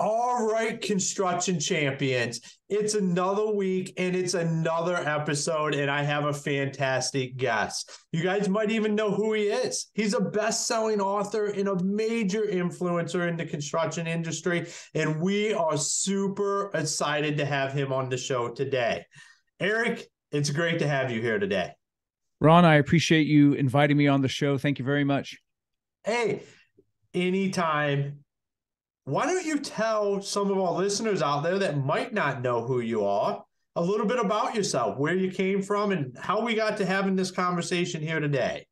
All right, construction champions, it's another week and it's another episode, and I have a fantastic guest. You guys might even know who he is. He's a best-selling author and a major influencer in the construction industry, and we are super excited to have him on the show today. Eric, it's great to have you here today. Ron, I appreciate you inviting me on the show. Thank you very much. Hey, anytime. Why don't you tell some of our listeners out there that might not know who you are a little bit about yourself, where you came from, and how we got to having this conversation here today?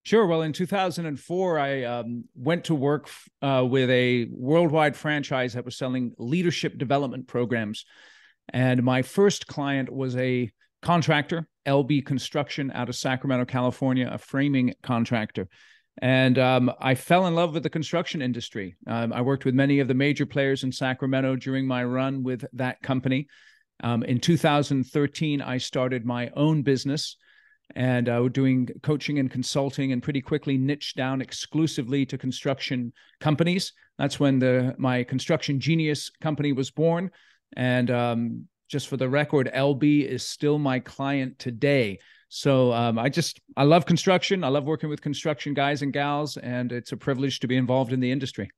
Sure. Well, in 2004, I went to work with a worldwide franchise that was selling leadership development programs. And my first client was a contractor, LB Construction, out of Sacramento, California, a framing contractor. And I fell in love with the construction industry. I worked with many of the major players in Sacramento during my run with that company. In 2013, I started my own business and doing coaching and consulting, and pretty quickly niched down exclusively to construction companies. That's when my Construction Genius company was born. And just for the record, LB is still my client today. So I love construction. I love working with construction guys and gals, and it's a privilege to be involved in the industry.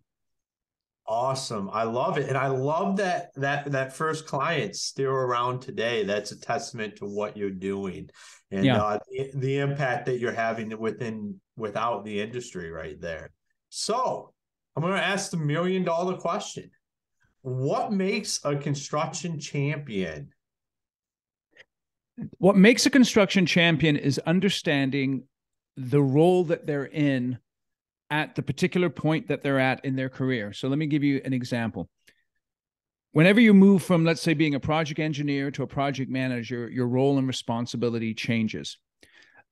Awesome. I love it. And I love that first client's still around today. That's a testament to what you're doing and the impact that you're having without the industry right there. So I'm going to ask the $1 million question. What makes a construction champion? What makes a construction champion is understanding the role that they're in at the particular point that they're at in their career. So let me give you an example. Whenever you move from, let's say, being a project engineer to a project manager, your role and responsibility changes.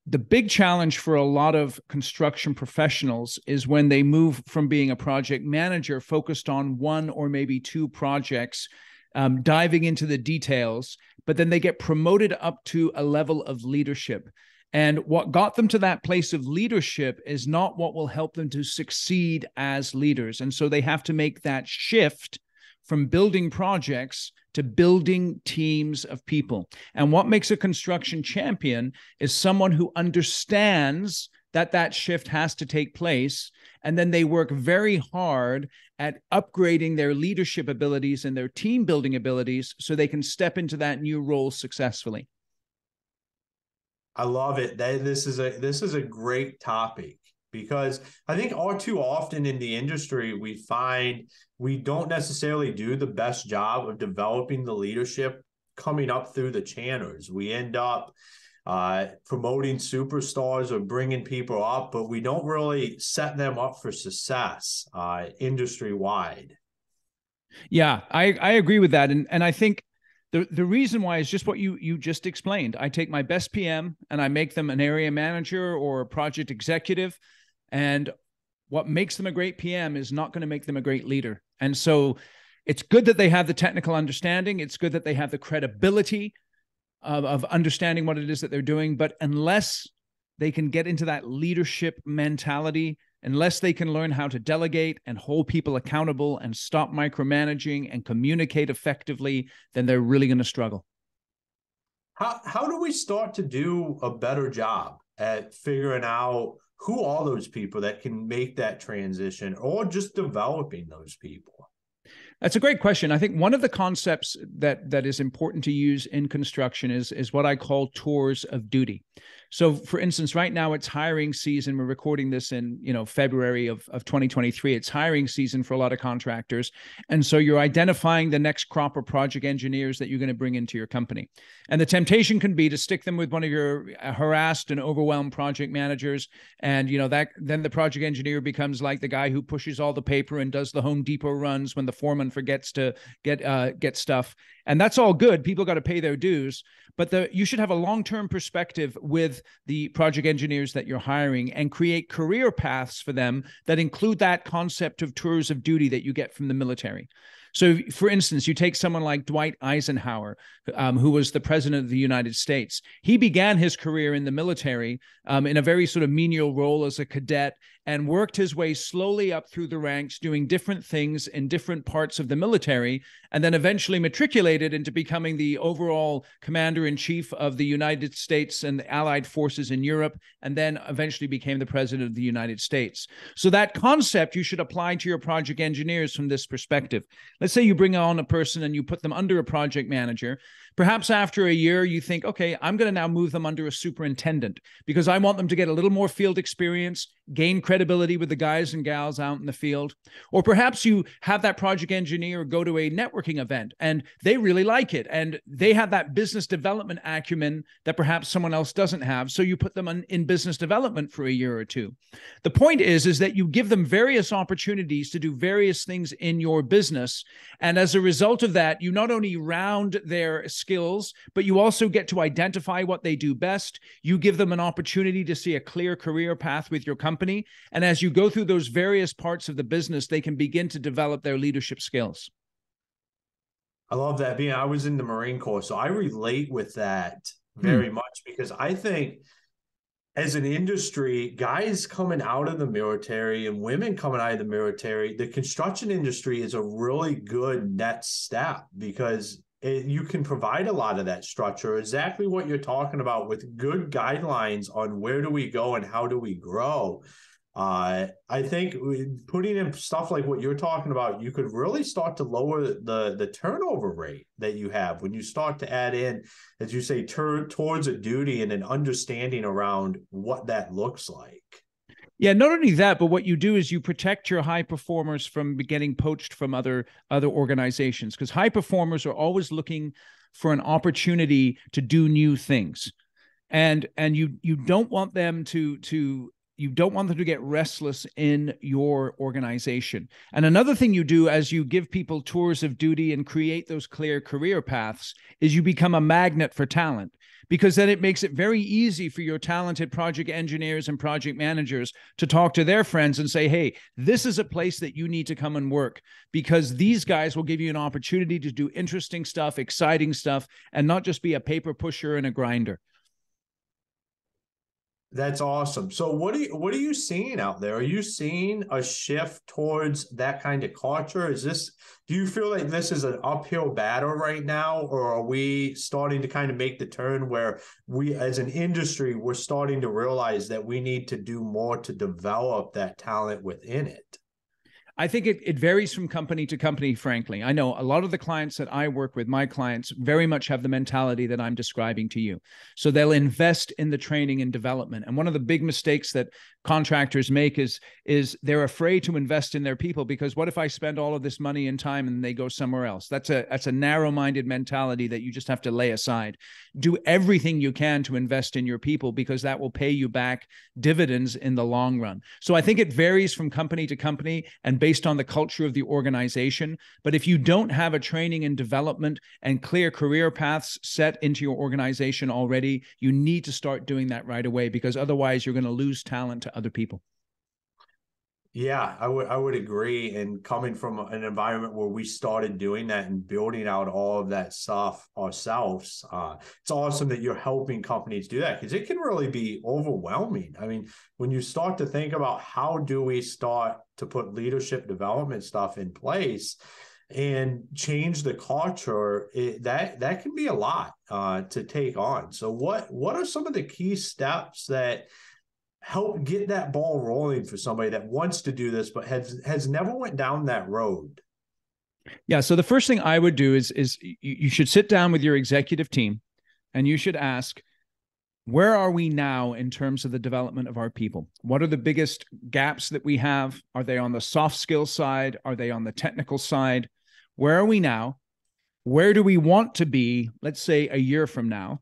The big challenge for a lot of construction professionals is when they move from being a project manager focused on one or maybe two projects, diving into the details, but then they get promoted up to a level of leadership. And what got them to that place of leadership is not what will help them to succeed as leaders. And so they have to make that shift from building projects to building teams of people. And what makes a construction champion is someone who understands that shift has to take place. And then they work very hard at upgrading their leadership abilities and their team building abilities so they can step into that new role successfully. I love it. This is a great topic, because I think all too often in the industry, we find we don't necessarily do the best job of developing the leadership coming up through the channels. We end up promoting superstars or bringing people up, but we don't really set them up for success industry-wide. Yeah, I agree with that. And I think the reason why is just what you just explained. I take my best PM and I make them an area manager or a project executive. And what makes them a great PM is not going to make them a great leader. And so it's good that they have the technical understanding. It's good that they have the credibility of understanding what it is that they're doing. But unless they can get into that leadership mentality, unless they can learn how to delegate and hold people accountable and stop micromanaging and communicate effectively, then they're really going to struggle. How do we start to do a better job at figuring out who are those people that can make that transition, or just developing those people? That's a great question. I think one of the concepts that is important to use in construction is what I call tours of duty. So for instance, right now it's hiring season. We're recording this in, February of 2023. It's hiring season for a lot of contractors. And so you're identifying the next crop of project engineers that you're going to bring into your company. And the temptation can be to stick them with one of your harassed and overwhelmed project managers. And, then the project engineer becomes like the guy who pushes all the paper and does the Home Depot runs when the foreman forgets to get stuff. And that's all good. People got to pay their dues. But you should have a long-term perspective with the project engineers that you're hiring and create career paths for them that include that concept of tours of duty that you get from the military. So, for instance, you take someone like Dwight Eisenhower, who was the president of the United States. He began his career in the military in a very sort of menial role as a cadet, and worked his way slowly up through the ranks, doing different things in different parts of the military, and then eventually matriculated into becoming the overall commander-in-chief of the United States and the Allied forces in Europe, and then eventually became the president of the United States. So that concept you should apply to your project engineers from this perspective. Let's say you bring on a person and you put them under a project manager. Perhaps after a year, you think, okay, I'm going to now move them under a superintendent because I want them to get a little more field experience, gain credibility with the guys and gals out in the field. Or perhaps you have that project engineer go to a networking event and they really like it and they have that business development acumen that perhaps someone else doesn't have. So you put them in business development for a year or two. The point is that you give them various opportunities to do various things in your business. And as a result of that, you not only round their skills, but you also get to identify what they do best. You give them an opportunity to see a clear career path with your company. And as you go through those various parts of the business, they can begin to develop their leadership skills. I love that. I was in the Marine Corps, so I relate with that very much because I think as an industry, guys coming out of the military and women coming out of the military, the construction industry is a really good next step because you can provide a lot of that structure, exactly what you're talking about, with good guidelines on where do we go and how do we grow. I think putting in stuff like what you're talking about, you could really start to lower the turnover rate that you have when you start to add in, as you say, towards a duty and an understanding around what that looks like. Yeah, not only that, but what you do is you protect your high performers from getting poached from other organizations, because high performers are always looking for an opportunity to do new things. And you don't want them to you don't want them to get restless in your organization. And another thing you do as you give people tours of duty and create those clear career paths is you become a magnet for talent, because then it makes it very easy for your talented project engineers and project managers to talk to their friends and say, hey, this is a place that you need to come and work, because these guys will give you an opportunity to do interesting stuff, exciting stuff, and not just be a paper pusher and a grinder. That's awesome. So what are you seeing out there? Are you seeing a shift towards that kind of culture? Do you feel like this is an uphill battle right now, or are we starting to kind of make the turn where we as an industry, we're starting to realize that we need to do more to develop that talent within it? I think it varies from company to company, frankly. I know a lot of the clients that I work with, my clients very much have the mentality that I'm describing to you. So they'll invest in the training and development. And one of the big mistakes that contractors make is they're afraid to invest in their people, because what if I spend all of this money and time and they go somewhere else? That's a narrow-minded mentality that you just have to lay aside. Do everything you can to invest in your people, because that will pay you back dividends in the long run. So I think it varies from company to company and based on the culture of the organization. But if you don't have a training and development and clear career paths set into your organization already, you need to start doing that right away, because otherwise you're going to lose talent to other people. Yeah, I would agree. And coming from an environment where we started doing that and building out all of that stuff ourselves, it's awesome that you're helping companies do that, because it can really be overwhelming. I mean, when you start to think about how do we start to put leadership development stuff in place and change the culture, that can be a lot to take on. So what are some of the key steps that help get that ball rolling for somebody that wants to do this but has never went down that road? Yeah. So the first thing I would do is you should sit down with your executive team and you should ask, where are we now in terms of the development of our people? What are the biggest gaps that we have? Are they on the soft skills side? Are they on the technical side? Where are we now? Where do we want to be, let's say, a year from now?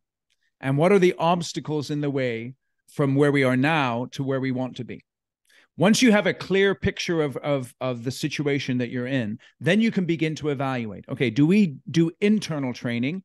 And what are the obstacles in the way from where we are now to where we want to be? Once you have a clear picture of the situation that you're in, then you can begin to evaluate, okay, do we do internal training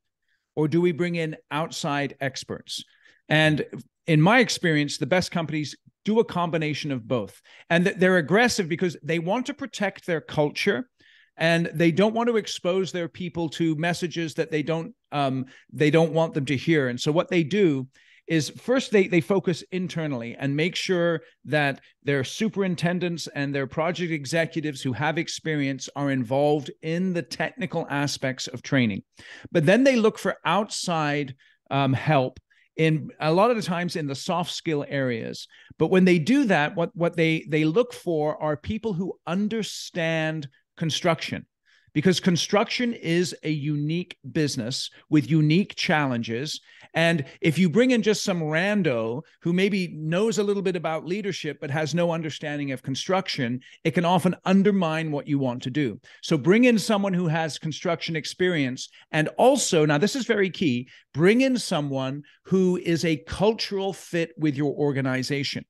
or do we bring in outside experts? And in my experience, the best companies do a combination of both. And they're aggressive because they want to protect their culture and they don't want to expose their people to messages that they don't want them to hear. And so what they do is first they focus internally and make sure that their superintendents and their project executives who have experience are involved in the technical aspects of training. But then they look for outside help in a lot of the times in the soft skill areas. But when they do that, what they look for are people who understand construction, because construction is a unique business with unique challenges. And if you bring in just some rando who maybe knows a little bit about leadership but has no understanding of construction, it can often undermine what you want to do. So bring in someone who has construction experience. And also, now this is very key, bring in someone who is a cultural fit with your organization.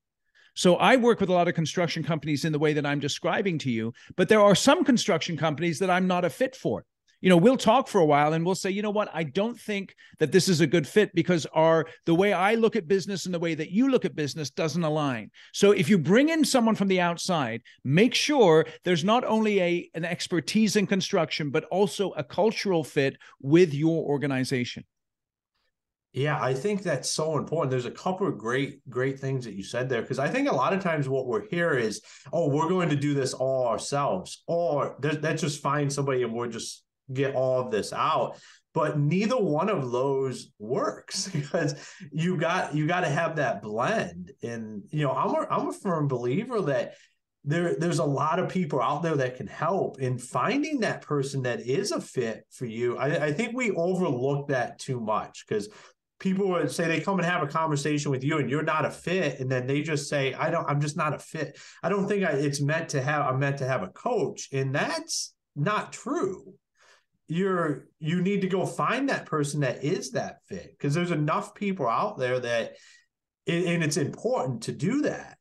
So I work with a lot of construction companies in the way that I'm describing to you, but there are some construction companies that I'm not a fit for. We'll talk for a while and we'll say, you know what, I don't think that this is a good fit because the way I look at business and the way that you look at business doesn't align. So if you bring in someone from the outside, make sure there's not only an expertise in construction, but also a cultural fit with your organization. Yeah, I think that's so important. There's a couple of great things that you said there, because I think a lot of times what we're here is, oh, we're going to do this all ourselves, or let's just find somebody and we'll just get all of this out. But neither one of those works, because you got to have that blend. And I'm a firm believer that there's a lot of people out there that can help in finding that person that is a fit for you. I think we overlook that too much, because people would say they come and have a conversation with you and you're not a fit. And then they just say, I'm just not a fit. I don't think I'm meant to have a coach. And that's not true. You need to go find that person that is that fit, because there's enough people out there and it's important to do that.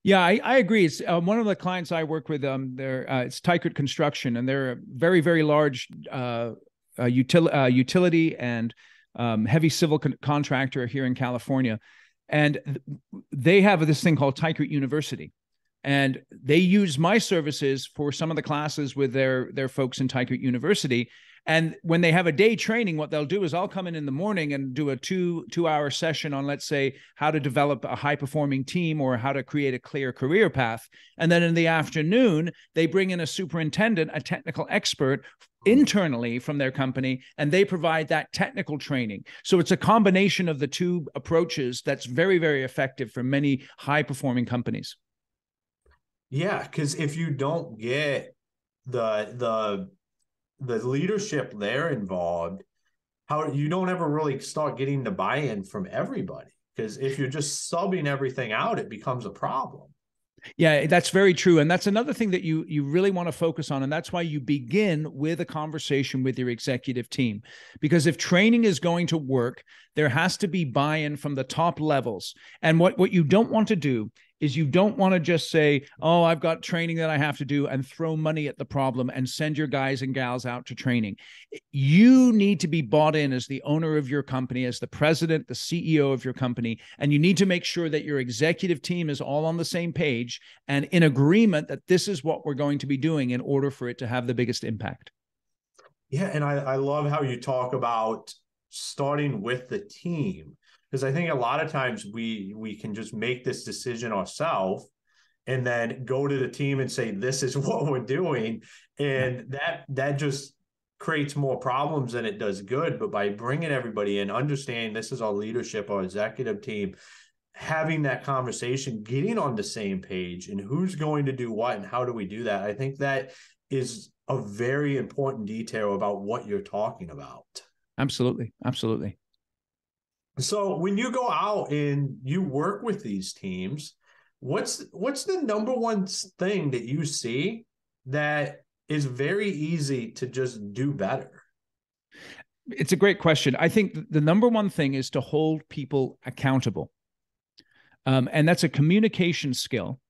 Yeah, I agree. It's one of the clients I work with. It's Tykert Construction, and they're a very, very large utility and heavy civil contractor here in California. And they have this thing called Tykert University. And they use my services for some of the classes with their folks in Tykert University. And when they have a day training, what they'll do is I'll come in the morning and do a two-hour session on, let's say, how to develop a high-performing team or how to create a clear career path. And then in the afternoon, they bring in a superintendent, a technical expert internally from their company, and they provide that technical training. So it's a combination of the two approaches that's very, very effective for many high-performing companies. Yeah, because if you don't get the leadership there involved, how you don't ever really start getting the buy-in from everybody. Because if you're just subbing everything out, it becomes a problem. Yeah, that's very true. And that's another thing that you really want to focus on. And that's why you begin with a conversation with your executive team. Because if training is going to work, there has to be buy-in from the top levels. And what you don't want to do is you don't want to just say, oh, I've got training that I have to do, and throw money at the problem and send your guys and gals out to training. You need to be bought in as the owner of your company, as the president, the CEO of your company, and you need to make sure that your executive team is all on the same page and in agreement that this is what we're going to be doing in order for it to have the biggest impact. Yeah, and I love how you talk about starting with the team. Because I think a lot of times we can just make this decision ourselves and then go to the team and say, this is what we're doing. And that just creates more problems than it does good. But by bringing everybody in, understanding this is our leadership, our executive team, having that conversation, getting on the same page and who's going to do what and how do we do that, I think that is a very important detail about what you're talking about. Absolutely. Absolutely. So when you go out and you work with these teams, what's the number one thing that you see that is very easy to just do better? It's a great question. I think the number one thing is to hold people accountable. And that's a communication skill.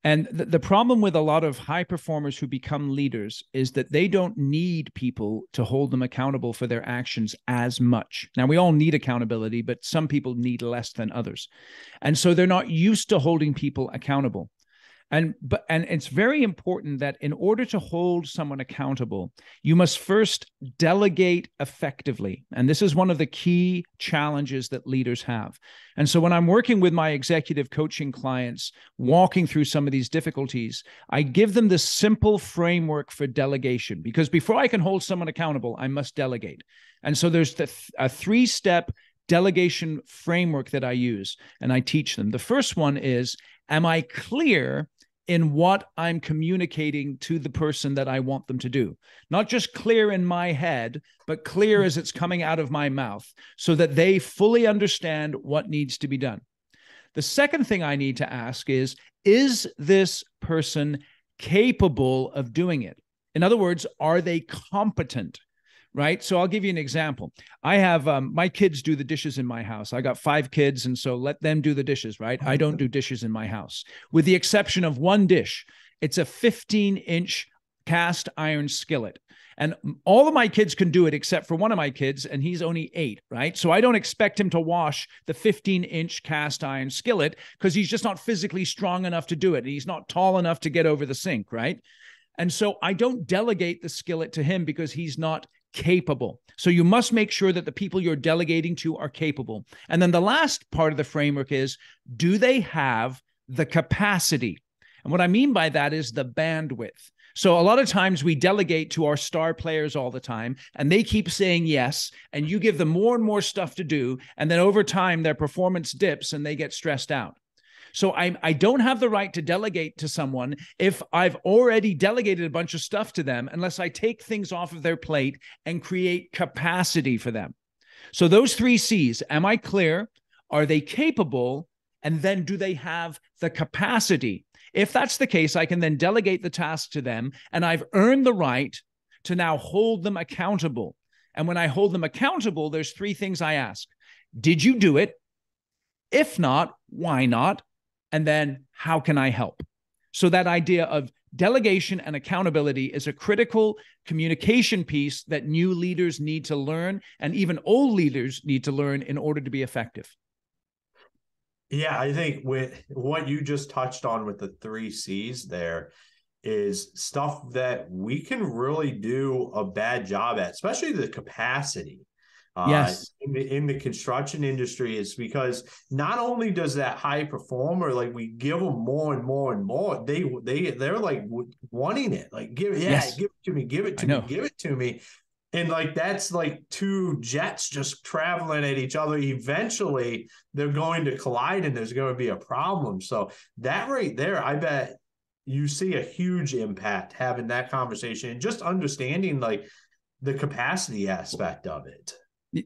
And the problem with a lot of high performers who become leaders is that they don't need people to hold them accountable for their actions as much. Now, we all need accountability, but some people need less than others. And so they're not used to holding people accountable. And it's very important that in order to hold someone accountable, you must first delegate effectively. And this is one of the key challenges that leaders have. And so when I'm working with my executive coaching clients, walking through some of these difficulties, I give them this simple framework for delegation, because before I can hold someone accountable, I must delegate. And so there's a 3-step delegation framework that I use, and I teach them. The first one is, am I clear in what I'm communicating to the person that I want them to do? Not just clear in my head, but clear as it's coming out of my mouth, so that they fully understand what needs to be done. The second thing I need to ask is this person capable of doing it? In other words, are they competent? Right? So I'll give you an example. I have my kids do the dishes in my house. I got 5 kids, and so let them do the dishes, right? I don't do dishes in my house, with the exception of one dish. It's a 15-inch cast iron skillet. And all of my kids can do it except for one of my kids, and he's only 8, right? So I don't expect him to wash the 15-inch cast iron skillet, because he's just not physically strong enough to do it. He's not tall enough to get over the sink, right? And so I don't delegate the skillet to him because he's not capable. So you must make sure that the people you're delegating to are capable. And then the last part of the framework is, do they have the capacity? And what I mean by that is the bandwidth. So a lot of times we delegate to our star players all the time, and they keep saying yes, and you give them more and more stuff to do, and then over time their performance dips and they get stressed out. So I don't have the right to delegate to someone if I've already delegated a bunch of stuff to them, unless I take things off of their plate and create capacity for them. So those 3 C's: am I clear? Are they capable? And then do they have the capacity? If that's the case, I can then delegate the task to them, and I've earned the right to now hold them accountable. And when I hold them accountable, there's 3 things I ask. Did you do it? If not, why not? And then, how can I help? So that idea of delegation and accountability is a critical communication piece that new leaders need to learn, and even old leaders need to learn in order to be effective. Yeah, I think with what you just touched on with the 3 C's there is stuff that we can really do a bad job at, especially the capacity. Yes. In the construction industry, is because not only does that high performer, like, we give them more and more and more, they're like wanting it, like, give it to me, give it to me, give it to me. And like, that's like 2 jets just traveling at each other. Eventually they're going to collide and there's going to be a problem. So that right there, I bet you see a huge impact having that conversation and just understanding like the capacity aspect of it.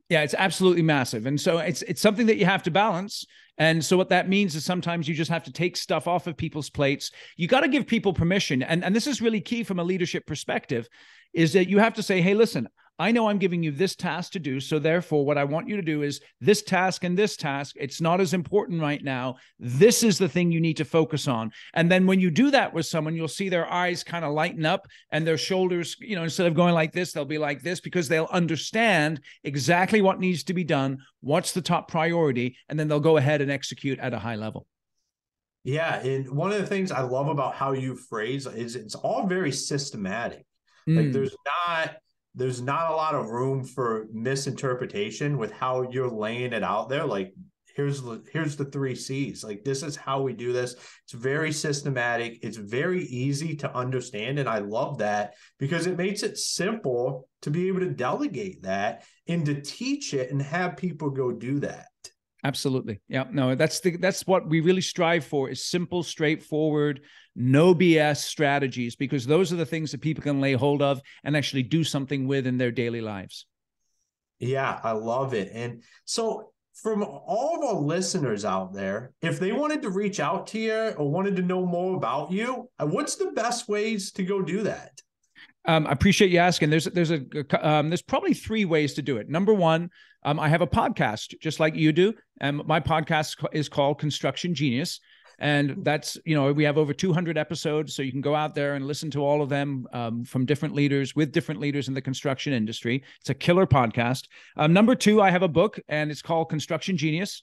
Yeah, it's absolutely massive. And so it's something that you have to balance. And so what that means is sometimes you just have to take stuff off of people's plates. You got to give people permission. And this is really key from a leadership perspective, is that you have to say, hey, listen, I know I'm giving you this task to do. So therefore, what I want you to do is this task and this task. It's not as important right now. This is the thing you need to focus on. And then when you do that with someone, you'll see their eyes kind of lighten up, and their shoulders, instead of going like this, they'll be like this, because they'll understand exactly what needs to be done, what's the top priority, and then they'll go ahead and execute at a high level. Yeah. And one of the things I love about how you phrase is it's all very systematic. Like, there's not a lot of room for misinterpretation with how you're laying it out there. Like, here's the 3 C's. Like, this is how we do this. It's very systematic. It's very easy to understand. And I love that, because it makes it simple to be able to delegate that and to teach it and have people go do that. Absolutely. Yeah. No, that's what we really strive for, is simple, straightforward, no BS strategies, because those are the things that people can lay hold of and actually do something with in their daily lives. Yeah, I love it. And so, from all of our listeners out there, if they wanted to reach out to you or wanted to know more about you, what's the best ways to go do that? I appreciate you asking. There's probably 3 ways to do it. Number one, I have a podcast just like you do. And my podcast is called Construction Genius. And that's, we have over 200 episodes. So you can go out there and listen to all of them from different leaders, with different leaders in the construction industry. It's a killer podcast. Number 2, I have a book, and it's called Construction Genius.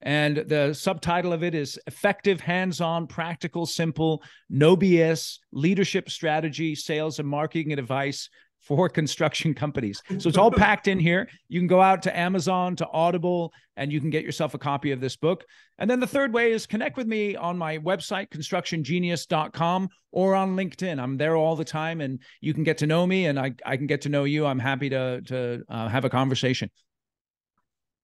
And the subtitle of it is Effective, Hands-On, Practical, Simple, No BS Leadership Strategy, Sales and Marketing Advice for Construction Companies. So it's all packed in here. You can go out to Amazon, to Audible, and you can get yourself a copy of this book. And then the third way is connect with me on my website, constructiongenius.com, or on LinkedIn. I'm there all the time, and you can get to know me, and I can get to know you. I'm happy to have a conversation.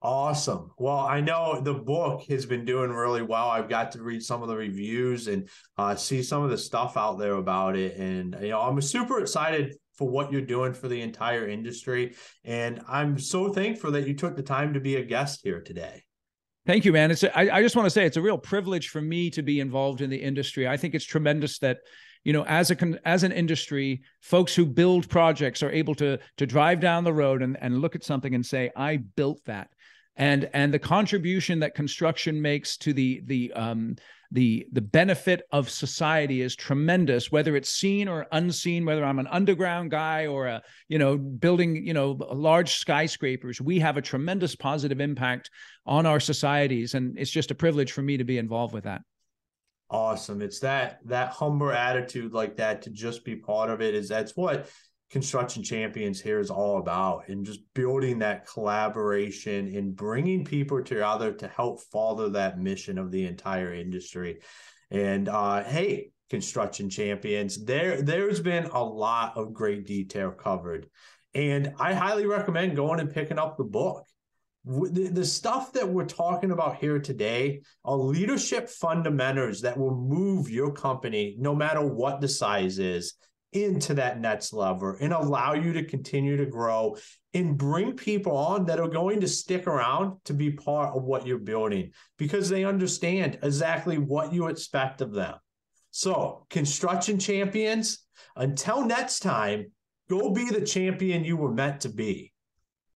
Awesome. Well, I know the book has been doing really well. I've got to read some of the reviews and see some of the stuff out there about it. And, I'm super excited for what you're doing for the entire industry. And I'm so thankful that you took the time to be a guest here today. Thank you, man. I just want to say it's a real privilege for me to be involved in the industry. I think it's tremendous that, as an industry, folks who build projects are able to drive down the road and look at something and say, I built that. And the contribution that construction makes to the benefit of society is tremendous, whether it's seen or unseen, whether I'm an underground guy or building, large skyscrapers. We have a tremendous positive impact on our societies. And it's just a privilege for me to be involved with that. Awesome. It's that humble attitude like that to just be part of it. That's what Construction Champions here is all about, and just building that collaboration and bringing people together to help follow that mission of the entire industry. And hey, Construction Champions, there's been a lot of great detail covered, and I highly recommend going and picking up the book. The stuff that we're talking about here today are leadership fundamentals that will move your company, no matter what the size is, into that next level and allow you to continue to grow and bring people on that are going to stick around to be part of what you're building because they understand exactly what you expect of them. So, Construction Champions, until next time, go be the champion you were meant to be.